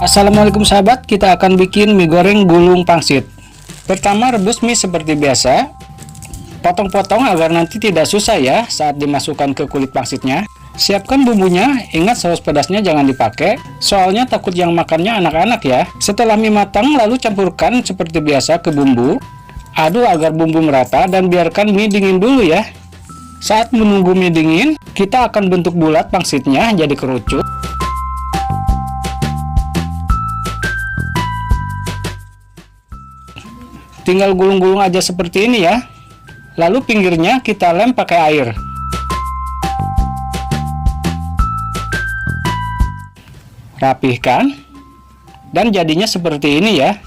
Assalamualaikum sahabat, kita akan bikin mie goreng gulung pangsit. Pertama, rebus mie seperti biasa. Potong-potong agar nanti tidak susah ya saat dimasukkan ke kulit pangsitnya. Siapkan bumbunya, ingat saus pedasnya jangan dipakai, soalnya takut yang makannya anak-anak ya. Setelah mie matang, lalu campurkan seperti biasa ke bumbu. Aduk agar bumbu merata dan biarkan mie dingin dulu ya. Saat menunggu mie dingin, kita akan bentuk bulat pangsitnya jadi kerucut. Tinggal gulung-gulung aja seperti ini ya. Lalu pinggirnya kita lem pakai air. Rapihkan. Dan jadinya seperti ini ya.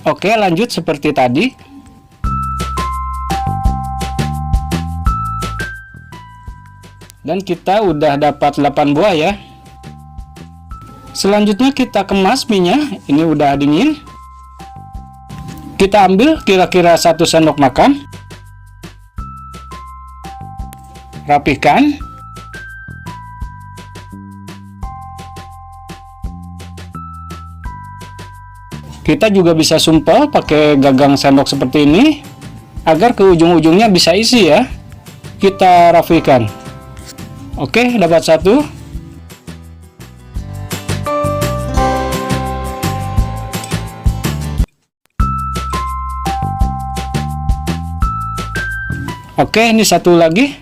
Oke, lanjut seperti tadi. Dan kita udah dapat 8 buah ya. Selanjutnya kita kemas mie-nya. Ini udah dingin. Kita ambil kira-kira 1 sendok makan. Rapihkan. Kita juga bisa sumpel pakai gagang sendok seperti ini agar ke ujung-ujungnya bisa isi ya. Kita rapihkan. Oke, dapat 1. Oke, ini 1 lagi.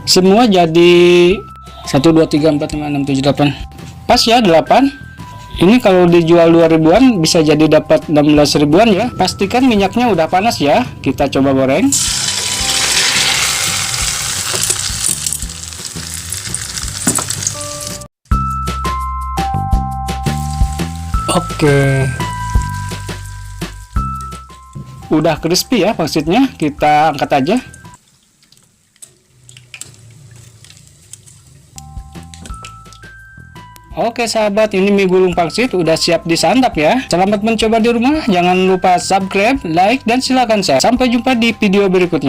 Semua jadi 1, 2, 3, 4, 5, 6, 7, 8. Pas ya 8. Ini kalau dijual 2 ribuan bisa jadi dapat 16 ribuan ya. Pastikan minyaknya udah panas ya. Kita coba goreng. Oke, udah crispy ya pangsitnya, kita angkat aja. Oke sahabat, ini mie gulung pangsit udah siap disantap ya. Selamat mencoba di rumah, jangan lupa subscribe, like, dan silakan share. Sampai jumpa di video berikutnya.